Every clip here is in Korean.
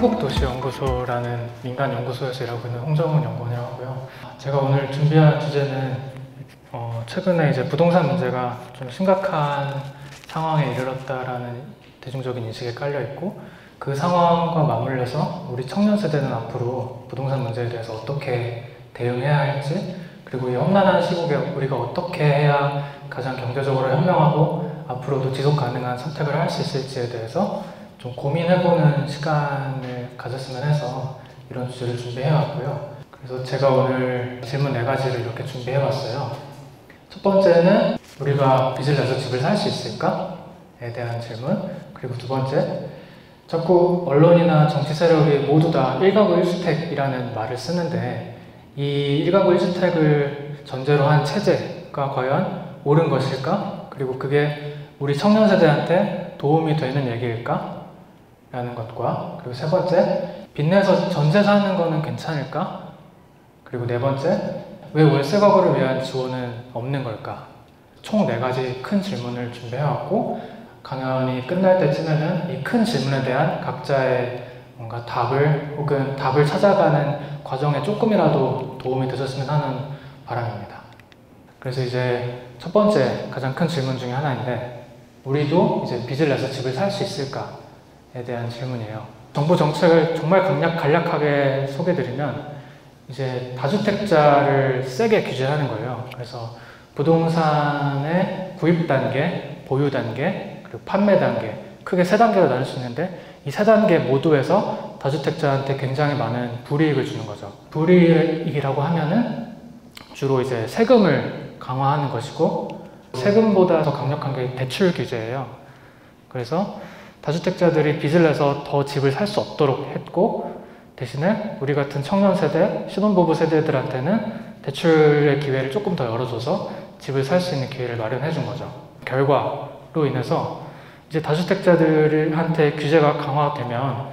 한국도시연구소라는 민간 연구소에서 일하고 있는 홍정훈 연구원이라고 하고요. 제가 오늘 준비한 주제는 최근에 이제 부동산 문제가 좀 심각한 상황에 이르렀다라는 대중적인 인식에 깔려 있고, 그 상황과 맞물려서 우리 청년 세대는 앞으로 부동산 문제에 대해서 어떻게 대응해야 할지, 그리고 이 험난한 시국에 우리가 어떻게 해야 가장 경제적으로 현명하고 앞으로도 지속 가능한 선택을 할 수 있을지에 대해서 좀 고민해보는 시간을 가졌으면 해서 이런 주제를 준비해왔고요. 그래서 제가 오늘 질문 4가지를 이렇게 준비해봤어요. 첫 번째는 우리가 빚을 내서 집을 살 수 있을까?에 대한 질문. 그리고 두 번째, 자꾸 언론이나 정치 세력이 모두 다 1가구 1주택이라는 말을 쓰는데, 이 1가구 1주택을 전제로 한 체제가 과연 옳은 것일까? 그리고 그게 우리 청년 세대한테 도움이 되는 얘기일까? 라는 것과, 그리고 세 번째, 빚내서 전세 사는 거는 괜찮을까? 그리고 네 번째, 왜 월세 가구를 위한 지원은 없는 걸까? 총 4가지 큰 질문을 준비해왔고, 강연이 끝날 때쯤에는 이 큰 질문에 대한 각자의 뭔가 답을 혹은 답을 찾아가는 과정에 조금이라도 도움이 되셨으면 하는 바람입니다. 그래서 이제 첫 번째 가장 큰 질문 중에 하나인데, 우리도 이제 빚을 내서 집을 살 수 있을까에 대한 질문이에요. 정부 정책을 정말 간략하게 소개드리면, 이제 다주택자를 세게 규제하는 거예요. 그래서 부동산의 구입 단계, 보유 단계, 그리고 판매 단계, 크게 3단계로 나눌 수 있는데, 이 3단계 모두에서 다주택자한테 굉장히 많은 불이익을 주는 거죠. 불이익이라고 하면은 주로 이제 세금을 강화하는 것이고, 세금보다 더 강력한 게 대출 규제예요. 그래서 다주택자들이 빚을 내서 더 집을 살 수 없도록 했고, 대신에 우리 같은 청년 세대, 신혼부부 세대들한테는 대출의 기회를 조금 더 열어줘서 집을 살 수 있는 기회를 마련해 준 거죠. 결과로 인해서 이제 다주택자들한테 규제가 강화되면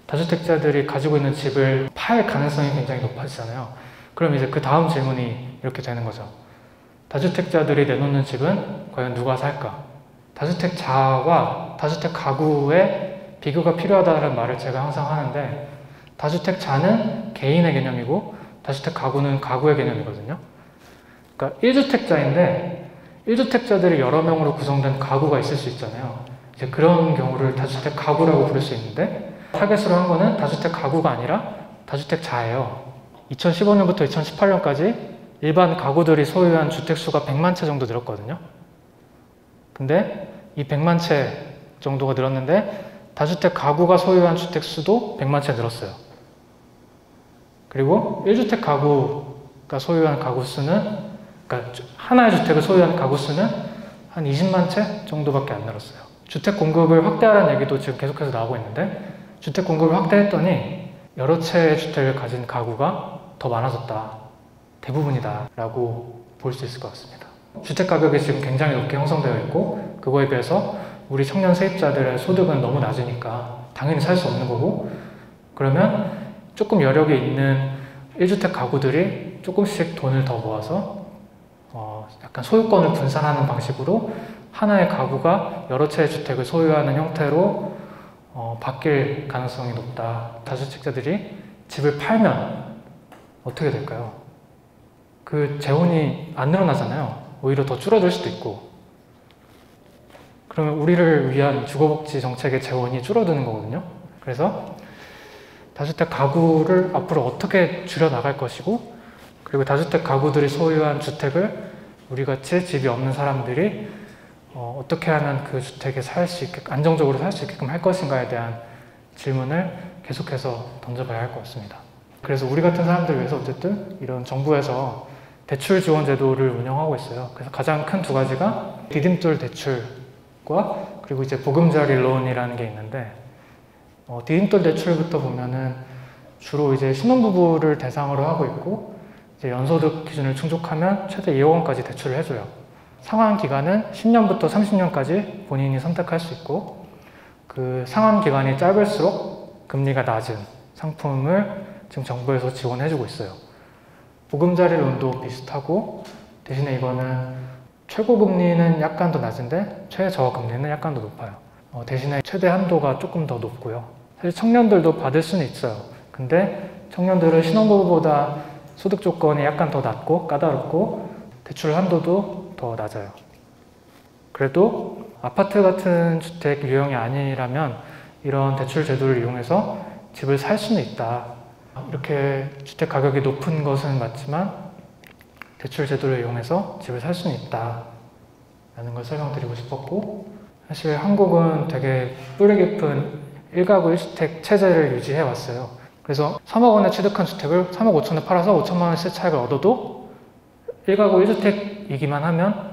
다주택자들이 가지고 있는 집을 팔 가능성이 굉장히 높아지잖아요. 그럼 이제 그 다음 질문이 이렇게 되는 거죠. 다주택자들이 내놓는 집은 과연 누가 살까? 다주택자와 다주택 가구의 비교가 필요하다는 말을 제가 항상 하는데, 다주택자는 개인의 개념이고 다주택 가구는 가구의 개념이거든요. 그러니까 1주택자인데 1주택자들이 여러 명으로 구성된 가구가 있을 수 있잖아요. 이제 그런 경우를 다주택 가구라고 부를 수 있는데, 타겟으로 한 거는 다주택 가구가 아니라 다주택자예요. 2015년부터 2018년까지 일반 가구들이 소유한 주택수가 100만 채 정도 늘었거든요. 근데 이 100만 채 정도가 늘었는데 다주택 가구가 소유한 주택수도 100만 채 늘었어요. 그리고 1주택 가구가 소유한 가구 수는, 그러니까 하나의 주택을 소유한 가구 수는 한 20만 채 정도밖에 안 늘었어요. 주택 공급을 확대하라는 얘기도 지금 계속해서 나오고 있는데, 주택 공급을 확대했더니 여러 채의 주택을 가진 가구가 더 많아졌다, 대부분이다 라고 볼 수 있을 것 같습니다. 주택 가격이 지금 굉장히 높게 형성되어 있고, 그거에 비해서 우리 청년 세입자들의 소득은 너무 낮으니까 당연히 살 수 없는 거고, 그러면 조금 여력이 있는 1주택 가구들이 조금씩 돈을 더 모아서 약간 소유권을 분산하는 방식으로 하나의 가구가 여러 채의 주택을 소유하는 형태로 바뀔 가능성이 높다. 다주택자들이 집을 팔면 어떻게 될까요? 그 재혼이 안 늘어나잖아요. 오히려 더 줄어들 수도 있고, 그러면 우리를 위한 주거복지 정책의 재원이 줄어드는 거거든요. 그래서 다주택 가구를 앞으로 어떻게 줄여나갈 것이고, 그리고 다주택 가구들이 소유한 주택을 우리같이 집이 없는 사람들이 어떻게 하면 그 주택에 안정적으로 살 수 있게끔 할 것인가에 대한 질문을 계속해서 던져봐야 할 것 같습니다. 그래서 우리 같은 사람들을 위해서 어쨌든 이런 정부에서 대출 지원 제도를 운영하고 있어요. 그래서 가장 큰 2가지가 디딤돌 대출과, 그리고 이제 보금자리 론이라는 게 있는데, 디딤돌 대출부터 보면은 주로 이제 신혼부부를 대상으로 하고 있고, 이제 연소득 기준을 충족하면 최대 2억 원까지 대출을 해줘요. 상환 기간은 10년부터 30년까지 본인이 선택할 수 있고, 그 상환 기간이 짧을수록 금리가 낮은 상품을 지금 정부에서 지원해주고 있어요. 보금자리 론도 비슷하고, 대신에 이거는 최고 금리는 약간 더 낮은데 최저금리는 약간 더 높아요. 대신에 최대 한도가 조금 더 높고요. 사실 청년들도 받을 수는 있어요. 근데 청년들은 신혼부부보다 소득 조건이 약간 더 낮고 까다롭고 대출 한도도 더 낮아요. 그래도 아파트 같은 주택 유형이 아니라면 이런 대출 제도를 이용해서 집을 살 수는 있다. 이렇게 주택 가격이 높은 것은 맞지만 대출 제도를 이용해서 집을 살 수는 있다 라는 걸 설명드리고 싶었고, 사실 한국은 되게 뿌리 깊은 1가구 1주택 체제를 유지해 왔어요. 그래서 3억 원에 취득한 주택을 3억 5천에 팔아서 5천만 원 시세 차익을 얻어도 1가구 1주택이기만 하면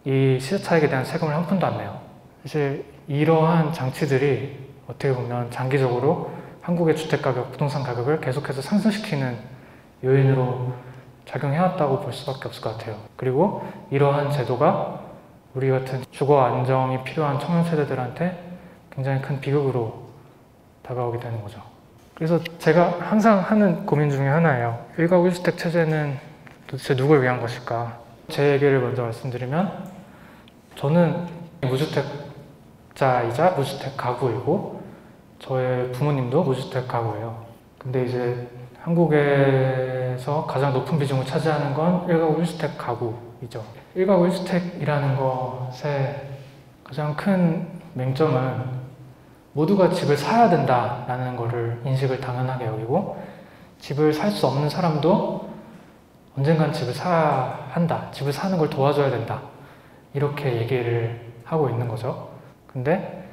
이 시세 차익에 대한 세금을 한 푼도 안 내요. 사실 이러한 장치들이 어떻게 보면 장기적으로 한국의 주택가격, 부동산 가격을 계속해서 상승시키는 요인으로 작용해왔다고 볼 수밖에 없을 것 같아요. 그리고 이러한 제도가 우리 같은 주거 안정이 필요한 청년 세대들한테 굉장히 큰 비극으로 다가오게 되는 거죠. 그래서 제가 항상 하는 고민 중에 하나예요. 1가구 1주택 체제는 도대체 누굴 위한 것일까? 제 얘기를 먼저 말씀드리면, 저는 무주택자이자 무주택 가구이고 저의 부모님도 무주택 가구예요. 근데 이제 한국에서 가장 높은 비중을 차지하는 건 1가구 1주택 가구이죠. 1가구 1주택이라는 것의 가장 큰 맹점은 모두가 집을 사야 된다라는 것을 인식을 당연하게 여기고, 집을 살 수 없는 사람도 언젠간 집을 사야 한다, 집을 사는 걸 도와줘야 된다, 이렇게 얘기를 하고 있는 거죠. 근데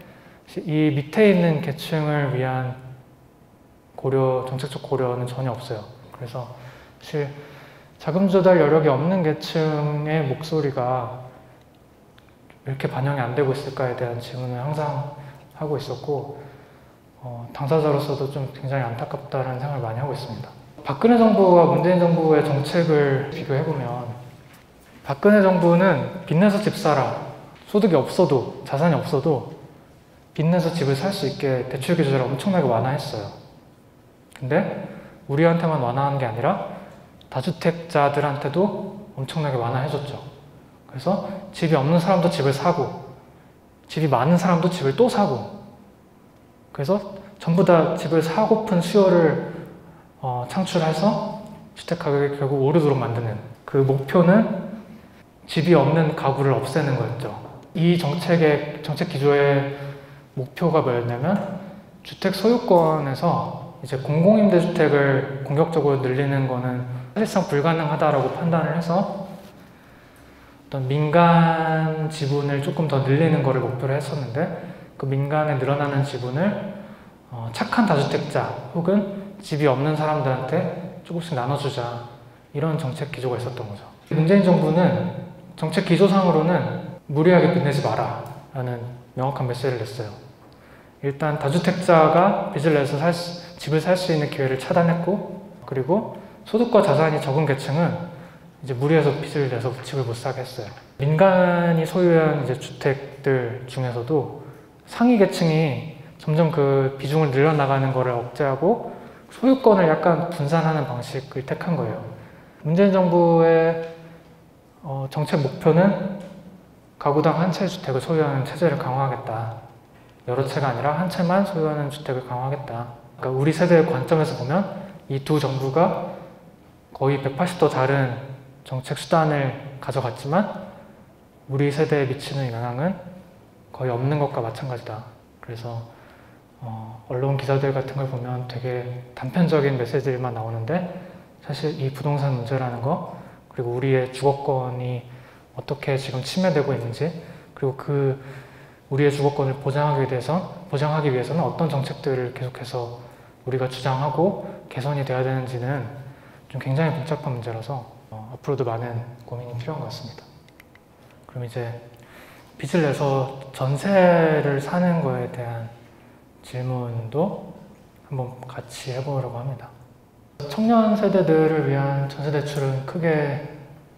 이 밑에 있는 계층을 위한 정책적 고려는 전혀 없어요. 그래서 사실 자금 조달 여력이 없는 계층의 목소리가 왜 이렇게 반영이 안 되고 있을까에 대한 질문을 항상 하고 있었고, 당사자로서도 좀 굉장히 안타깝다는 생각을 많이 하고 있습니다. 박근혜 정부와 문재인 정부의 정책을 비교해보면, 박근혜 정부는 빚내서 집 사라, 소득이 없어도, 자산이 없어도 빚내서 집을 살 수 있게 대출 규제를 엄청나게 완화했어요. 근데 우리한테만 완화한 게 아니라 다주택자들한테도 엄청나게 완화해줬죠. 그래서 집이 없는 사람도 집을 사고, 집이 많은 사람도 집을 또 사고, 그래서 전부 다 집을 사고픈 수요를 창출해서 주택 가격이 결국 오르도록 만드는, 그 목표는 집이 없는 가구를 없애는 거였죠. 이 정책 기조의 목표가 뭐였냐면, 주택 소유권에서 이제 공공임대주택을 공격적으로 늘리는 거는 사실상 불가능하다라고 판단을 해서 어떤 민간 지분을 조금 더 늘리는 거를 목표로 했었는데, 그 민간에 늘어나는 지분을 착한 다주택자 혹은 집이 없는 사람들한테 조금씩 나눠주자, 이런 정책 기조가 있었던 거죠. 문재인 정부는 정책 기조상으로는 무리하게 빚내지 마라 라는 명확한 메시지를 냈어요. 일단 다주택자가 빚을 내서 집을 살 수 있는 기회를 차단했고, 그리고 소득과 자산이 적은 계층은 이제 무리해서 빚을 내서 집을 못 사게 했어요. 민간이 소유한 이제 주택들 중에서도 상위 계층이 점점 그 비중을 늘려나가는 것을 억제하고 소유권을 약간 분산하는 방식을 택한 거예요. 문재인 정부의 정책 목표는 가구당 한 채의 주택을 소유하는 체제를 강화하겠다. 여러 채가 아니라 한 채만 소유하는 주택을 강화하겠다. 그러니까 우리 세대의 관점에서 보면 이 두 정부가 거의 180도 다른 정책 수단을 가져갔지만 우리 세대에 미치는 영향은 거의 없는 것과 마찬가지다. 그래서 언론 기사들 같은 걸 보면 되게 단편적인 메시지들만 나오는데, 사실 이 부동산 문제라는 거, 그리고 우리의 주거권이 어떻게 지금 침해되고 있는지, 그리고 우리의 주거권을 보장하기 위해서는 어떤 정책들을 계속해서 우리가 주장하고 개선이 돼야 되는지는 좀 굉장히 복잡한 문제라서 앞으로도 많은 고민이 필요한 것 같습니다. 그럼 이제 빚을 내서 전세를 사는 거에 대한 질문도 한번 같이 해보려고 합니다. 청년 세대들을 위한 전세 대출은 크게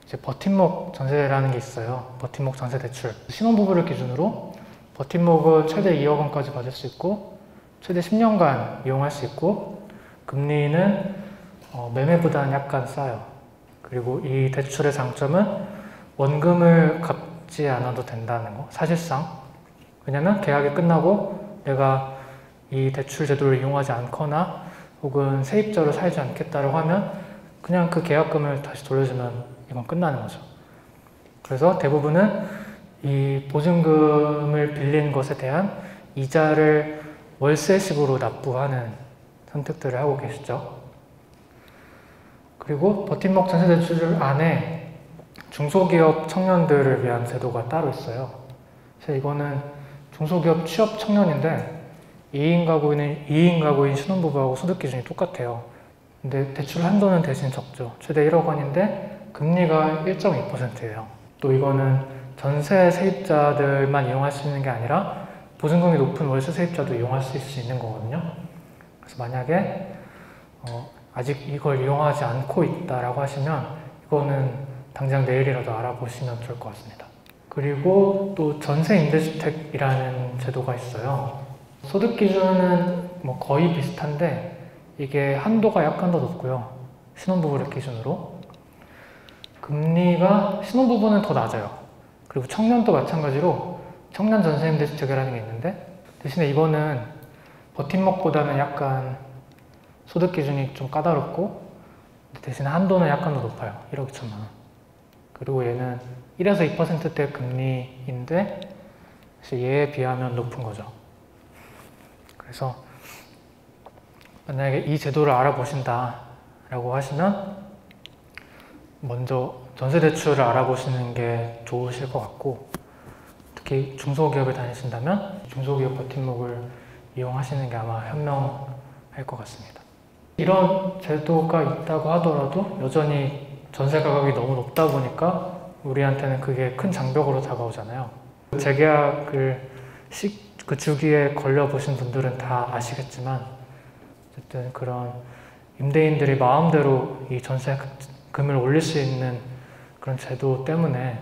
이제 버팀목 전세라는 게 있어요. 버팀목 전세 대출. 신혼부부를 기준으로 버팀목을 최대 2억 원까지 받을 수 있고, 최대 10년간 이용할 수 있고, 금리는 매매보다는 약간 싸요. 그리고 이 대출의 장점은 원금을 갚지 않아도 된다는 거, 사실상. 왜냐면 계약이 끝나고 내가 이 대출 제도를 이용하지 않거나 혹은 세입자로 살지 않겠다라고 하면 그냥 그 계약금을 다시 돌려주면 이건 끝나는 거죠. 그래서 대부분은 이 보증금을 빌린 것에 대한 이자를 월세식으로 납부하는 선택들을 하고 계시죠. 그리고 버팀목 전세대출 안에 중소기업 청년들을 위한 제도가 따로 있어요. 그래서 이거는 중소기업 취업 청년인데 2인 가구인 신혼부부하고 소득 기준이 똑같아요. 근데 대출 한도는 대신 적죠. 최대 1억 원인데 금리가 1.2%예요. 또 이거는 전세 세입자들만 이용할 수 있는 게 아니라 보증금이 높은 월세 세입자도 이용할 수 있는 거거든요. 그래서 만약에 아직 이걸 이용하지 않고 있다라고 하시면 이거는 당장 내일이라도 알아보시면 좋을 것 같습니다. 그리고 또 전세 임대주택이라는 제도가 있어요. 소득 기준은 뭐 거의 비슷한데 이게 한도가 약간 더 높고요. 신혼부부를 기준으로. 금리가 신혼부부는 더 낮아요. 그리고 청년도 마찬가지로 청년 전세 임대주택이라는 게 있는데 대신에 이거는 버팀목보다는 약간 소득 기준이 좀 까다롭고 대신 한도는 약간 더 높아요. 1억 2천만 원. 그리고 얘는 1에서 2%대 금리인데 얘에 비하면 높은 거죠. 그래서 만약에 이 제도를 알아보신다 라고 하시면 먼저 전세대출을 알아보시는 게 좋으실 것 같고 특히 중소기업에 다니신다면 중소기업 버팀목을 이용하시는 게 아마 현명할 것 같습니다. 이런 제도가 있다고 하더라도 여전히 전세 가격이 너무 높다 보니까 우리한테는 그게 큰 장벽으로 다가오잖아요. 재계약을 그 주기에 걸려보신 분들은 다 아시겠지만 어쨌든 그런 임대인들이 마음대로 이 전세금을 올릴 수 있는 그런 제도 때문에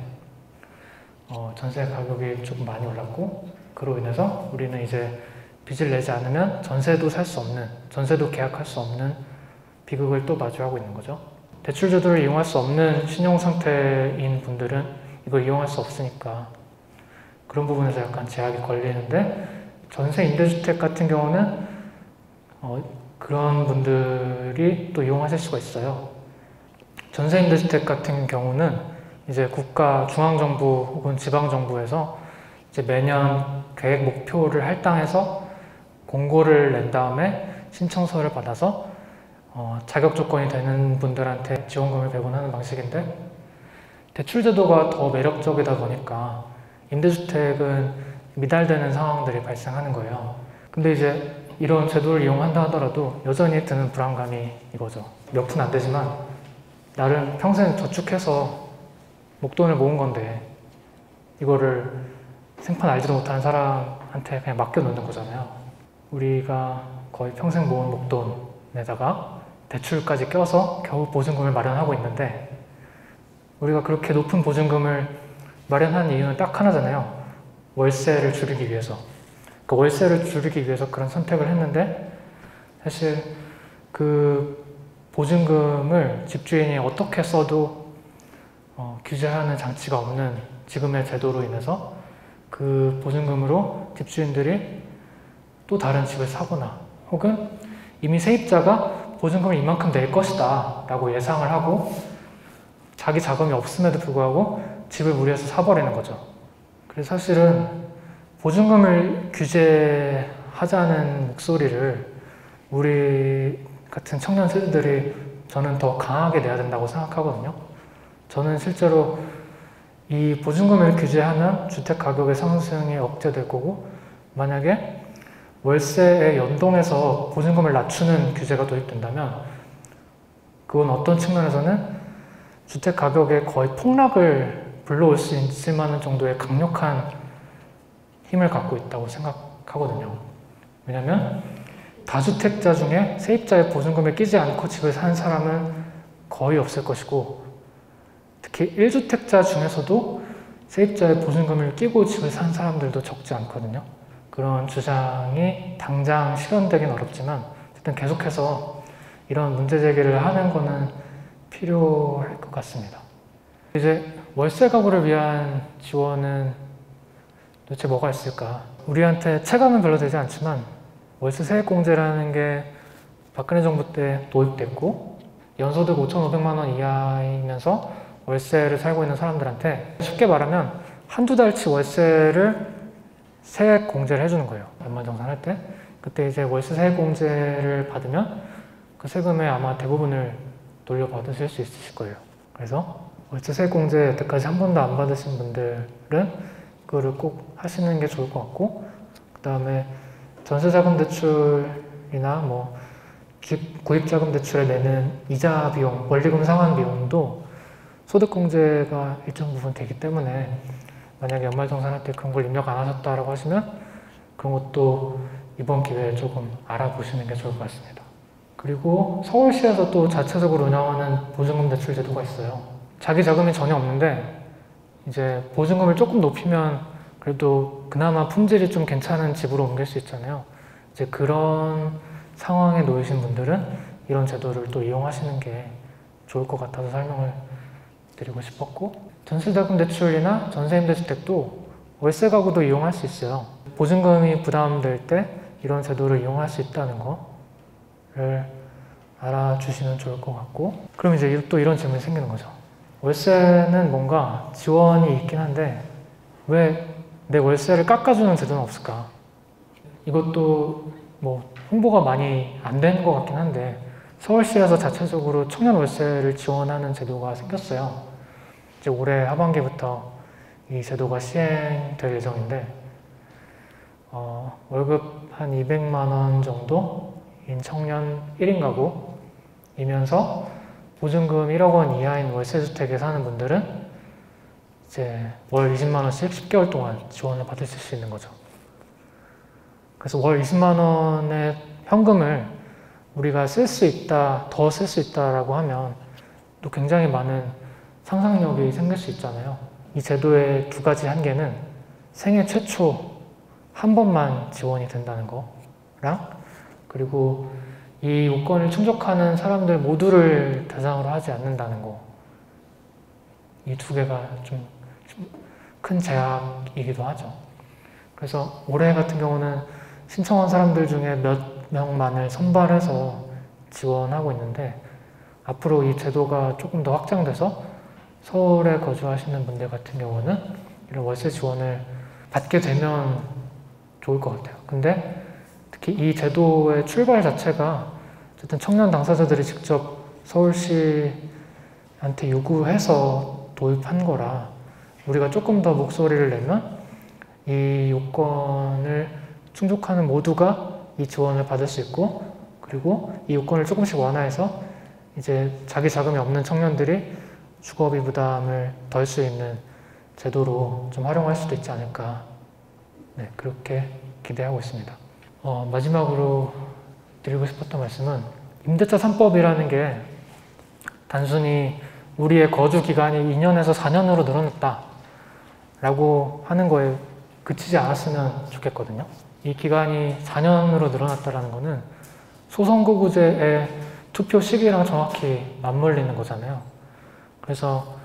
전세 가격이 조금 많이 올랐고 그로 인해서 우리는 이제 빚을 내지 않으면 전세도 살 수 없는, 전세도 계약할 수 없는 비극을 또 마주하고 있는 거죠. 대출 제도를 이용할 수 없는 신용 상태인 분들은 이걸 이용할 수 없으니까 그런 부분에서 약간 제약이 걸리는데 전세 임대주택 같은 경우는 그런 분들이 또 이용하실 수가 있어요. 전세 임대주택 같은 경우는 이제 국가 중앙정부 혹은 지방정부에서 이제 매년 계획 목표를 할당해서 공고를 낸 다음에 신청서를 받아서 자격 조건이 되는 분들한테 지원금을 배분하는 방식인데 대출 제도가 더 매력적이다 보니까 임대주택은 미달되는 상황들이 발생하는 거예요. 근데 이제 이런 제도를 이용한다 하더라도 여전히 드는 불안감이 이거죠. 몇 푼 안 되지만 나름 평생 저축해서 목돈을 모은 건데 이거를 생판 알지도 못하는 사람한테 그냥 맡겨놓는 거잖아요. 우리가 거의 평생 모은 목돈에다가 대출까지 껴서 겨우 보증금을 마련하고 있는데 우리가 그렇게 높은 보증금을 마련한 이유는 딱 하나잖아요. 월세를 줄이기 위해서. 그 월세를 줄이기 위해서 그런 선택을 했는데 사실 그 보증금을 집주인이 어떻게 써도 규제하는 장치가 없는 지금의 제도로 인해서 그 보증금으로 집주인들이 또 다른 집을 사거나 혹은 이미 세입자가 보증금을 이만큼 낼 것이다 라고 예상을 하고 자기 자금이 없음에도 불구하고 집을 무리해서 사버리는 거죠. 그래서 사실은 보증금을 규제하자는 목소리를 우리 같은 청년 세대들이 저는 더 강하게 내야 된다고 생각하거든요. 저는 실제로 이 보증금을 규제하면 주택 가격의 상승이 억제될 거고 만약에 월세에 연동해서 보증금을 낮추는 규제가 도입된다면 그건 어떤 측면에서는 주택 가격의 거의 폭락을 불러올 수 있을 만한 정도의 강력한 힘을 갖고 있다고 생각하거든요. 왜냐하면 다주택자 중에 세입자의 보증금을 끼지 않고 집을 사는 사람은 거의 없을 것이고 특히 1주택자 중에서도 세입자의 보증금을 끼고 집을 사는 사람들도 적지 않거든요. 그런 주장이 당장 실현되긴 어렵지만 어쨌든 계속해서 이런 문제 제기를 하는 거는 필요할 것 같습니다. 이제 월세 가구를 위한 지원은 도대체 뭐가 있을까? 우리한테 체감은 별로 되지 않지만 월세 세액공제라는 게 박근혜 정부 때 도입됐고 연소득 5,500만 원 이하이면서 월세를 살고 있는 사람들한테 쉽게 말하면 한두 달치 월세를 세액공제를 해주는 거예요. 연말정산할 때. 그때 이제 월세 세액공제를 받으면 그 세금의 아마 대부분을 돌려받으실 수 있으실 거예요. 그래서 월세 세액공제 여태까지 한 번도 안 받으신 분들은 그거를 꼭 하시는 게 좋을 것 같고, 그 다음에 전세자금 대출이나 뭐 구입자금 대출에 내는 이자 비용, 원리금 상환 비용도 소득공제가 일정 부분 되기 때문에 만약에 연말정산할 때 그런 걸 입력 안 하셨다라고 하시면 그런 것도 이번 기회에 조금 알아보시는 게 좋을 것 같습니다. 그리고 서울시에서 또 자체적으로 운영하는 보증금 대출 제도가 있어요. 자기 자금이 전혀 없는데 이제 보증금을 조금 높이면 그래도 그나마 품질이 좀 괜찮은 집으로 옮길 수 있잖아요. 이제 그런 상황에 놓이신 분들은 이런 제도를 또 이용하시는 게 좋을 것 같아서 설명을 드리고 싶었고, 전세자금 대출이나 전세임대주택도 월세 가구도 이용할 수 있어요. 보증금이 부담될 때 이런 제도를 이용할 수 있다는 거를 알아주시면 좋을 것 같고, 그럼 이제 또 이런 질문이 생기는 거죠. 월세는 뭔가 지원이 있긴 한데 왜 내 월세를 깎아주는 제도는 없을까? 이것도 뭐 홍보가 많이 안 된 것 같긴 한데 서울시에서 자체적으로 청년 월세를 지원하는 제도가 생겼어요. 이제 올해 하반기부터 이 제도가 시행될 예정인데 월급 한 200만 원 정도인 청년 1인 가구이면서 보증금 1억 원 이하인 월세주택에 사는 분들은 이제 월 20만 원씩 10개월 동안 지원을 받으실 수 있는 거죠. 그래서 월 20만 원의 현금을 우리가 쓸 수 있다, 더 쓸 수 있다라고 하면 또 굉장히 많은 상상력이 생길 수 있잖아요. 이 제도의 두 가지 한계는 생애 최초 한 번만 지원이 된다는 거랑, 그리고 이 요건을 충족하는 사람들 모두를 대상으로 하지 않는다는 거. 이 두 개가 좀 큰 제약이기도 하죠. 그래서 올해 같은 경우는 신청한 사람들 중에 몇 명만을 선발해서 지원하고 있는데 앞으로 이 제도가 조금 더 확장돼서 서울에 거주하시는 분들 같은 경우는 이런 월세 지원을 받게 되면 좋을 것 같아요. 근데 특히 이 제도의 출발 자체가 어쨌든 청년 당사자들이 직접 서울시한테 요구해서 도입한 거라 우리가 조금 더 목소리를 내면 이 요건을 충족하는 모두가 이 지원을 받을 수 있고, 그리고 이 요건을 조금씩 완화해서 이제 자기 자금이 없는 청년들이 주거비 부담을 덜 수 있는 제도로 좀 활용할 수도 있지 않을까, 네, 그렇게 기대하고 있습니다. 마지막으로 드리고 싶었던 말씀은 임대차 3법이라는 게 단순히 우리의 거주 기간이 2년에서 4년으로 늘어났다 라고 하는 거에 그치지 않았으면 좋겠거든요. 이 기간이 4년으로 늘어났다는 거는 소선거구제의 투표 시기랑 정확히 맞물리는 거잖아요. 그래서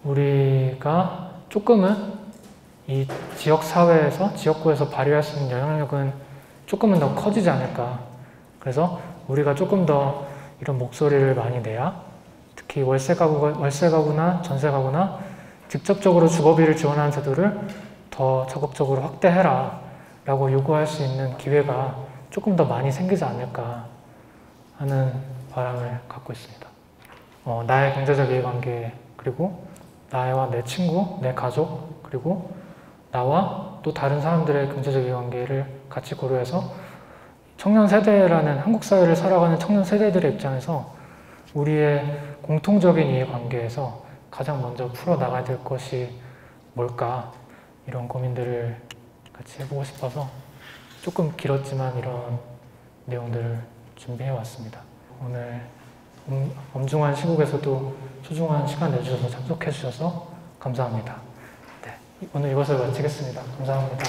우리가 조금은 이 지역사회에서, 지역구에서 발휘할 수 있는 영향력은 조금은 더 커지지 않을까. 그래서 우리가 조금 더 이런 목소리를 많이 내야 특히 월세 가구나 전세 가구나 직접적으로 주거비를 지원하는 제도를 더 적극적으로 확대해라 라고 요구할 수 있는 기회가 조금 더 많이 생기지 않을까 하는 바람을 갖고 있습니다. 나의 경제적 이해관계, 그리고 나와 내 친구, 내 가족, 그리고 나와 또 다른 사람들의 경제적 이해관계를 같이 고려해서 청년 세대라는 한국 사회를 살아가는 청년 세대들의 입장에서 우리의 공통적인 이해관계에서 가장 먼저 풀어나가야 될 것이 뭘까, 이런 고민들을 같이 해보고 싶어서 조금 길었지만 이런 내용들을 준비해 왔습니다. 오늘 엄중한 시국에서도 소중한 시간 내주셔서 참석해 주셔서 감사합니다. 네, 오늘 이것을 마치겠습니다. 감사합니다.